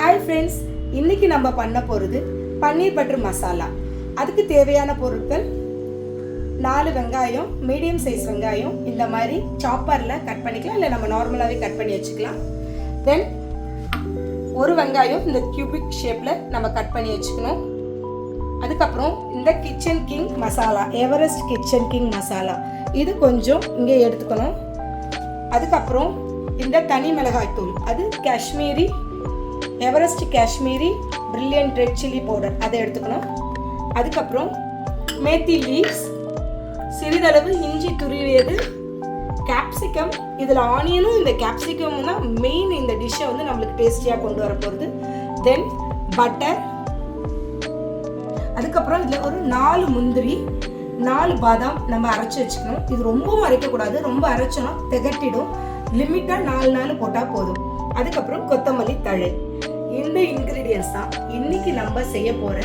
Hi friends, இன்னைக்கு நம்ம பண்ண போகிறது பன்னீர் பட்டர் மசாலா. அதுக்கு தேவையான பொருட்கள் 4 வெங்காயம், மீடியம் சைஸ் வெங்காயம் இந்த மாதிரி சாப்பரில் கட் பண்ணிக்கலாம், இல்லை நம்ம நார்மலாகவே கட் பண்ணி வச்சுக்கலாம். தென் 1 வெங்காயம் இந்த கியூபிக் ஷேப்பில் நம்ம கட் பண்ணி வச்சுக்கணும். அதுக்கப்புறம் இந்த kitchen king masala, Everest kitchen king masala, இது கொஞ்சம் இங்கே எடுத்துக்கணும். அதுக்கப்புறம் இந்த தனி மிளகாய் தூள், அது Kashmiri Everest Kashmiri brilliant red chilli powder, அதை எடுத்துக்கணும். அதுக்கப்புறம் மேத்தி லீவ்ஸ், சிறிதளவு இஞ்சி துருவியது, கேப்சிகம், இதில் ஆனியனும் இந்த கேப்சிகமும் தான் மெயின் இந்த டிஷ்ஷை வந்து நம்மளுக்கு டேஸ்டியாக கொண்டு வர போகிறது. தென் பட்டர், அதுக்கப்புறம் இதில் ஒரு 4 முந்திரி, 4 பாதாம் நம்ம அரைச்சி வச்சுக்கணும். இது ரொம்பவும் அரைக்கக்கூடாது, ரொம்ப அரைச்சோன்னா திகட்டிடும். லிமிட்டாக 4 போட்டால் போதும். அதுக்கப்புறம் கொத்தமல்லி தழை. இந்த இன்க்ரீடியன்ஸ் தான் இன்னைக்கு நம்ம செய்ய போகிற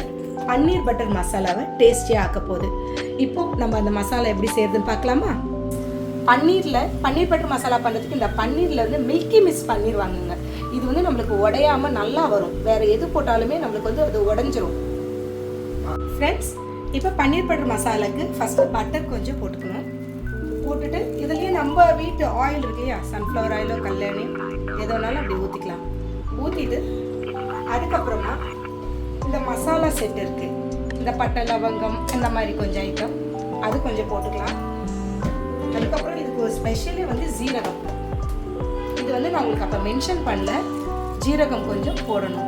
பன்னீர் பட்டர் மசாலாவை டேஸ்டியாக ஆக்க போகுது. இப்போ நம்ம அந்த மசாலா எப்படி செய்யறதுன்னு பார்க்கலாமா? பன்னீர் பட்டர் மசாலா பண்ணுறதுக்கு இந்த பன்னீரில் வந்து மில்கி மிஸ் பன்னீர் வாங்குங்க. இது வந்து நம்மளுக்கு உடையாமல் நல்லா வரும். வேறு எது போட்டாலுமே நம்மளுக்கு வந்து அது உடஞ்சிரும். ஃப்ரெண்ட்ஸ், இப்போ பன்னீர் பட்டர் மசாலாவுக்கு ஃபஸ்ட்டு பட்டர் கொஞ்சம் போட்டுக்கணும். போட்டுட்டு இதுலேயே நம்ம வீட்டு ஆயில் இருக்கு இல்லையா, சன்ஃப்ளவர் ஆயிலோ கல்யாணம் எதோனாலும் அப்படி ஊற்றிக்கலாம். ஊற்றிட்டு அதுக்கப்புறமா இந்த மசாலா செட் இருக்குது, இந்த பட்டை லவங்கம் அந்த மாதிரி கொஞ்சம் ஐட்டம் அது கொஞ்சம் போட்டுக்கலாம். அதுக்கப்புறம் இதுக்கு ஒரு ஸ்பெஷலி வந்து ஜீரகம், இது வந்து நான் உங்களுக்கு அப்போ மென்ஷன் பண்ணல, ஜீரகம் கொஞ்சம் போடணும்.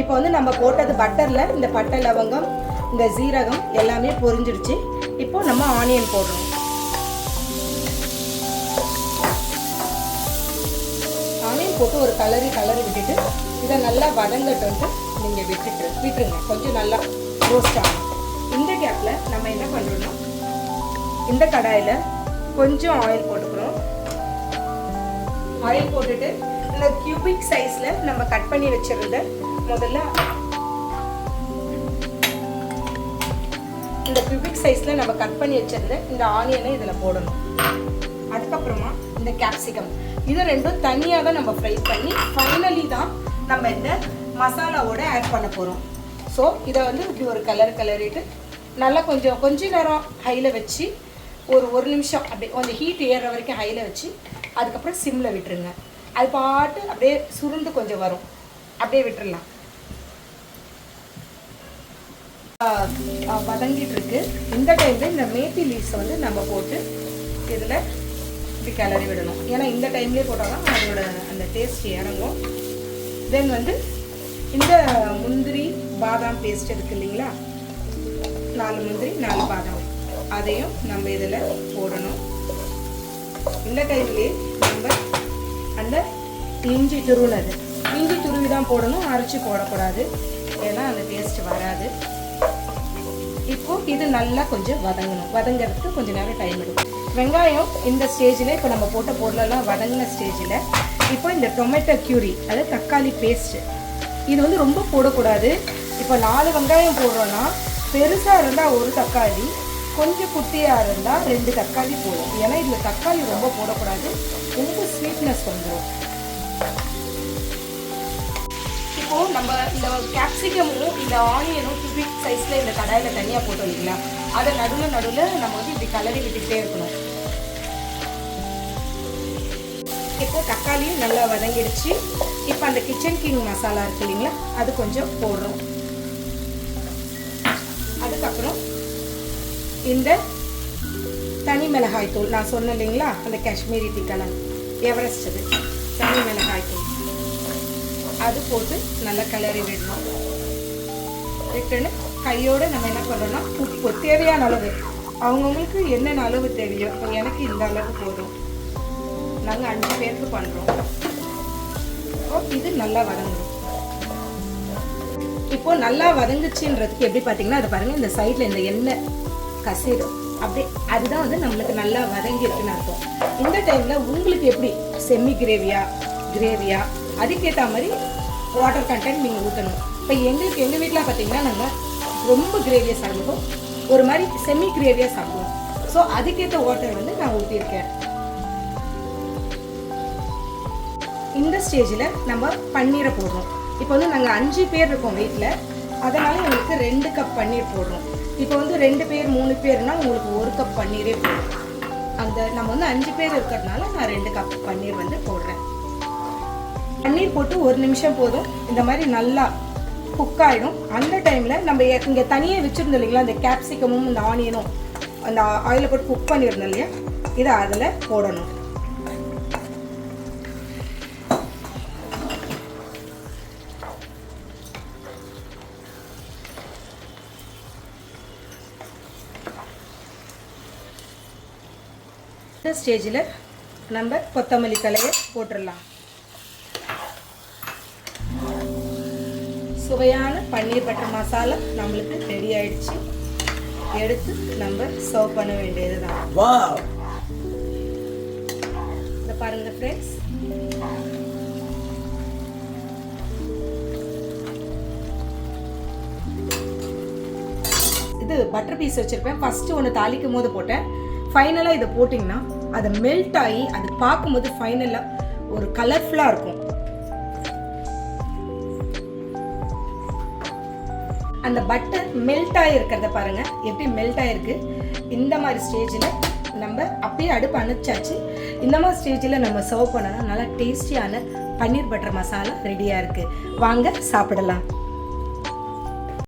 இப்போ வந்து நம்ம போட்டது பட்டரில் இந்த பட்டை லவங்கம் இந்த ஜீரகம் எல்லாமே பொரிஞ்சிடுச்சு. இப்போ நம்ம ஆனியன் போடுறோம். ஆனியன் போட்டு ஒரு கலரி விட்டுட்டு இதை நல்லா வதங்கட்டு நீங்கள் விட்டுருங்க. கொஞ்சம் நல்லா ரோஸ்ட் ஆகும். இந்த கேப்பில் நம்ம என்ன பண்ணுறோம்னா, இந்த கடாயில் கொஞ்சம் ஆயில் போட்டுக்கிறோம். ஆயில் போட்டுட்டு இந்த கியூபிக் சைஸில் நம்ம கட் பண்ணி வச்சிருந்த முதல்ல இந்த கியூபிக் சைஸில் நம்ம கட் பண்ணி வச்சிருந்த இந்த ஆனியனை இதில் போடணும். அதுக்கப்புறமா இந்த கேப்சிகம், இது ரெண்டும் தனியாக தான் நம்ம ஃப்ரை பண்ணி ஃபைனலி தான் நம்ம இந்த மசாலாவோட ஆட் பண்ண போகிறோம். ஸோ இதை வந்து இப்படி ஒரு கலரிட்டு நல்லா கொஞ்ச நேரம் ஹையில் வச்சு ஒரு நிமிஷம் அப்படியே கொஞ்சம் ஹீட் ஏறுற வரைக்கும் ஹையில் வச்சு அதுக்கப்புறம் சிம்மில் விட்டுருங்க. அது பாட்டு அப்படியே சுருண்டு கொஞ்சம் வரும், அப்படியே விட்டுடலாம். வதங்கிட்டு இருக்கு. இந்த டைமில் இந்த மேத்தி லீவ்ஸை வந்து நம்ம போட்டு இதில் இப்படி கிளறி விடணும். ஏன்னா இந்த டைம்லேயே போட்டால் தான் அதோட அந்த டேஸ்ட் இறங்கும். தென் வந்து இந்த முந்திரி பாதாம் பேஸ்ட் இருக்குது இல்லைங்களா, 4 முந்திரி 4 பாதாம், அதையும் நம்ம இதில் போடணும். இந்த டைம்லேயே நம்ம அந்த இஞ்சி துருவி தான் போடணும், அரைச்சி போடக்கூடாது, ஏன்னா அந்த டேஸ்ட் வராது. இப்போ இது நல்லா கொஞ்சம் வதங்கிறதுக்கு கொஞ்சம் நேரம் டைம் எடுக்கும். வெங்காயம் இந்த ஸ்டேஜில் இப்போ நம்ம போட்ட பொருளெல்லாம் வதங்கின ஸ்டேஜில் இப்போ இந்த டொமேட்டோ க்யூரி, அதாவது தக்காளி பேஸ்ட்டு, இது வந்து ரொம்ப போடக்கூடாது. இப்போ 4 வெங்காயம் போடுறோன்னா பெருசாக இருந்தால் 1 தக்காளி, கொஞ்சம் குட்டியாக இருந்தால் 2 தக்காளி போடும். ஏன்னா இதில் தக்காளி ரொம்ப போடக்கூடாது, ரொம்ப ஸ்வீட்னஸ் வந்துடும். இப்போது நம்ம இந்த கேப்சிகமும் இந்த ஆனியனும் கியூபிக் சைஸில் இந்த கடாயில் தனியாக போட்டோம் இல்லைங்களா, அதை நடுவில் நம்ம வந்து இப்படி கலரி விட்டுக்கிட்டே இருக்கணும். இப்போ தக்காளியும் நல்லா வதங்கிடுச்சு. இப்போ அந்த கிச்சன் கிங் மசாலா இருக்கு இல்லைங்களா, அது கொஞ்சம் போடுறோம். அதுக்கப்புறம் இந்த தனி மிளகாய் தூள் நான் சொன்னேன் இல்லைங்களா, அந்த காஷ்மீரி டிக்கலன் எவரெஸ்ட் அது தனி மிளகாய் தூள், அது போட்டு நல்லா கிளறி விடணும். விட்டுன்னு கையோடு நம்ம என்ன பண்ணுறோம்னா, உப்பு தேவையான அளவு, அவங்கவுங்களுக்கு என்னென்ன அளவு தேவையோ, எனக்கு இந்த அளவு போதும், நாங்கள் 5 பேருக்கு பண்ணுறோம். இது நல்லா வதங்கணும். இப்போது நல்லா வதங்குச்சுன்றதுக்கு எப்படி பார்த்தீங்கன்னா, அது பாருங்கள், இந்த சைடில் இந்த எண்ணெய் கசிடும் அப்படியே, அதுதான் வந்து நம்மளுக்கு நல்லா வதங்கிருக்குன்னு அர்த்தம். இந்த டைமில் உங்களுக்கு எப்படி செமி கிரேவியா அதுக்கேற்ற மாதிரி வாட்டர் கண்டென்ட் நீங்கள் ஊற்றணும். இப்போ எங்கள் வீட்டில் பார்த்தீங்கன்னா நாங்கள் ரொம்ப கிரேவியாக சாப்பிடுவோம், ஒரு மாதிரி செமி கிரேவியாக சாப்பிடுவோம். ஸோ அதுக்கேற்ற வாட்டர் வந்து நான் ஊற்றிருக்கேன். இந்த ஸ்டேஜில் நம்ம பன்னீரை போடுறோம். இப்போ வந்து நாங்கள் 5 பேர் இருக்கோம் வீட்டில், அதனால் எங்களுக்கு 2 கப் பன்னீர் போடுறோம். இப்போ வந்து 2 பேர் 3 பேர்னால் உங்களுக்கு 1 கப் பன்னீரே போடும். அந்த நம்ம வந்து 5 பேர் இருக்கிறதுனால நான் 2 கப் பன்னீர் வந்து போடுறேன். பன்னீர் போட்டு 1 நிமிஷம் போதும். இந்த மாதிரி நல்லா குக் ஆகிடும். அந்த டைமில் நம்ம இங்கே தனியாக வச்சுருந்தோம் இல்லைங்களா, அந்த கேப்சிகமும் இந்த ஆனியனும் அந்த ஆயிலில் போட்டு குக் பண்ணியிருந்தோம் இல்லையா, இதை அதில் போடணும். இந்த ஸ்டேஜில் நம்ம கொத்தமல்லி தழையை போட்டுடலாம். சுவையான பன்னீர் பட்டர் மசாலா நம்மளுக்கு ரெடி ஆயிடுச்சு. எடுத்து நம்ம சர்வ் பண்ண வேண்டியதுதான். வாவ், இத பாருங்க ஃப்ரெண்ட்ஸ். இது பட்டர் பீஸ் வச்சிருப்பேன். ஃபர்ஸ்ட் ஒன்று தாளிக்கும் போது போட்டேன். ஃபைனலாக இதை போட்டிங்கன்னா அது மெல்ட் ஆகி அது பார்க்கும்போது ஃபைனலாக ஒரு கலர்ஃபுல்லாக இருக்கும். அந்த பட்டர் மெல்ட் ஆகிருக்கிறத பாருங்கள் எப்படி மெல்ட் ஆகிருக்கு. இந்த மாதிரி ஸ்டேஜில் நம்ம அப்படியே அடுப்பு அணைச்சாச்சு. இந்த மாதிரி ஸ்டேஜில் நம்ம சர்வ் பண்ணோன்னா நல்லா டேஸ்டியான பன்னீர் பட்டர் மசாலா ரெடியாக இருக்குது. வாங்க சாப்பிடலாம்.